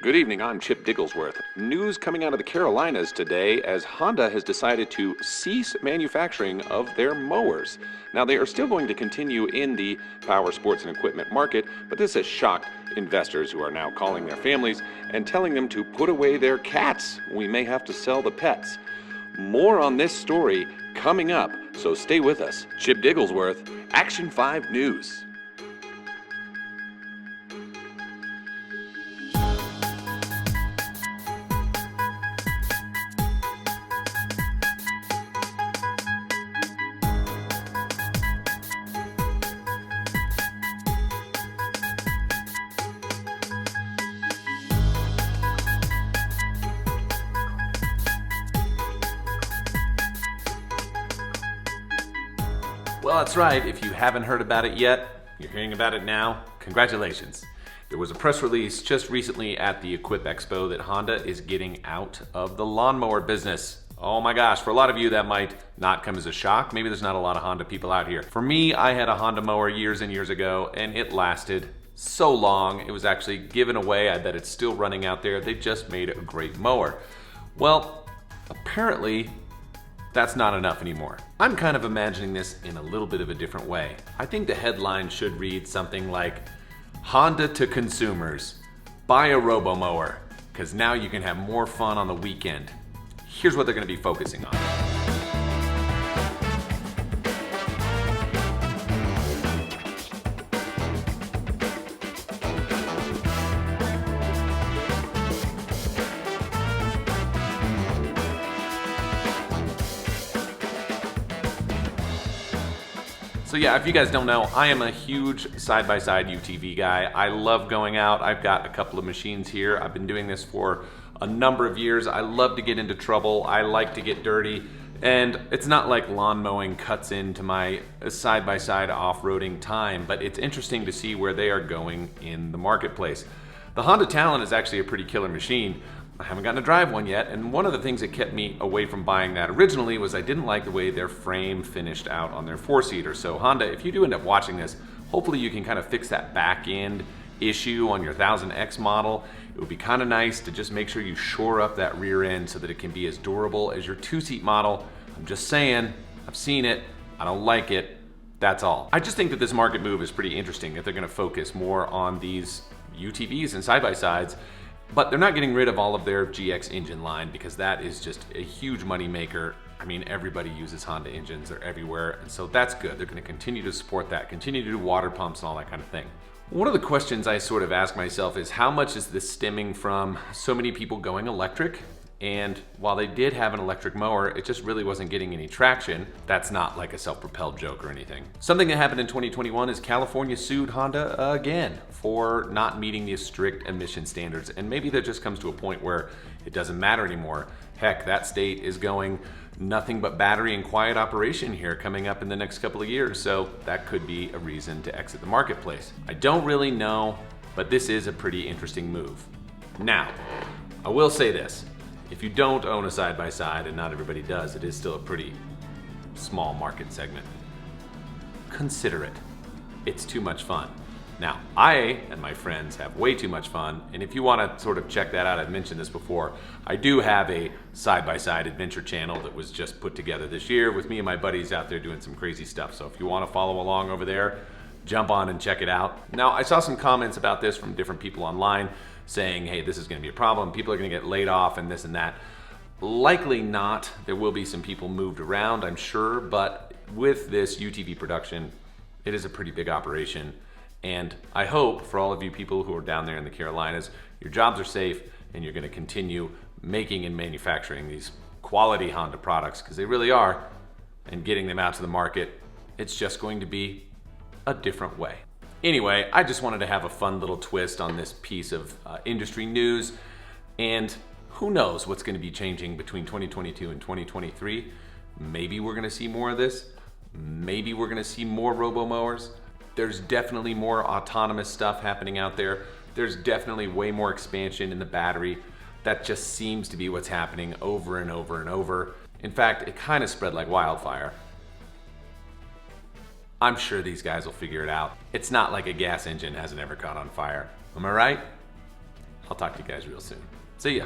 Good evening, I'm Chip Digglesworth. News coming out of the Carolinas today as Honda has decided to cease manufacturing of their mowers. Now, they are still going to continue in the power sports and equipment market, but this has shocked investors who are now calling their families and telling them to put away their cats. We may have to sell the pets. More on this story coming up, so stay with us. Chip Digglesworth, Action 5 News. Well, that's right. If you haven't heard about it yet, you're hearing about it now. Congratulations. There was a press release just recently at the Equip Expo that Honda is getting out of the lawnmower business. Oh my gosh, for a lot of you that might not come as a shock. Maybe there's not a lot of Honda people out here. For me, I had a Honda mower years and years ago, and it lasted so long. It was actually given away. I bet it's still running out there. They just made a great mower. Well, apparently, that's not enough anymore. I'm kind of imagining this in a little bit of a different way. I think the headline should read something like, Honda to consumers, buy a robo-mower, because now you can have more fun on the weekend. Here's what they're gonna be focusing on. So yeah, if you guys don't know, I am a huge side-by-side UTV guy. I love going out. I've got a couple of machines here. I've been doing this for a number of years. I love to get into trouble. I like to get dirty. And it's not like lawn mowing cuts into my side-by-side off-roading time, but it's interesting to see where they are going in the marketplace. The Honda Talon is actually a pretty killer machine. I haven't gotten to drive one yet, and one of the things that kept me away from buying that originally was I didn't like the way their frame finished out on their four-seater. So Honda, if you do end up watching this, hopefully you can kind of fix that back end issue on your 1000X model. It would be kind of nice to just make sure you shore up that rear end so that it can be as durable as your two-seat model. I'm just saying, I've seen it, I don't like it, that's all. I just think that this market move is pretty interesting, that they're gonna focus more on these UTVs and side-by-sides. But they're not getting rid of all of their GX engine line because that is just a huge money maker. I mean, everybody uses Honda engines, they're everywhere, and so that's good. They're gonna continue to support that, continue to do water pumps and all that kind of thing. One of the questions I sort of ask myself is how much is this stemming from so many people going electric? And while they did have an electric mower, it just really wasn't getting any traction. That's not like a self-propelled joke or anything. Something that happened in 2021 is California sued Honda again for not meeting the strict emission standards. And maybe that just comes to a point where it doesn't matter anymore. Heck, that state is going nothing but battery and quiet operation here coming up in the next couple of years. So that could be a reason to exit the marketplace. I don't really know, but this is a pretty interesting move. Now, I will say this. If you don't own a side-by-side, and not everybody does, it is still a pretty small market segment. Consider it. It's too much fun. Now, I and my friends have way too much fun, and if you want to sort of check that out, I've mentioned this before, I do have a side-by-side adventure channel that was just put together this year with me and my buddies out there doing some crazy stuff. So if you want to follow along over there, jump on and check it out. Now, I saw some comments about this from different people online saying, hey, this is gonna be a problem, people are gonna get laid off and this and that. Likely not. There will be some people moved around, I'm sure, but with this UTV production, it is a pretty big operation. And I hope for all of you people who are down there in the Carolinas, your jobs are safe and you're gonna continue making and manufacturing these quality Honda products, because they really are, and getting them out to the market. It's just going to be a different way. Anyway, I just wanted to have a fun little twist on this piece of industry news, and who knows what's going to be changing between 2022 and 2023. Maybe we're going to see more of this. Maybe we're going to see more robo-mowers. There's definitely more autonomous stuff happening out there. There's definitely way more expansion in the battery. That just seems to be what's happening over and over and over. In fact, it kind of spread like wildfire. I'm sure these guys will figure it out. It's not like a gas engine hasn't ever caught on fire. Am I right? I'll talk to you guys real soon. See ya.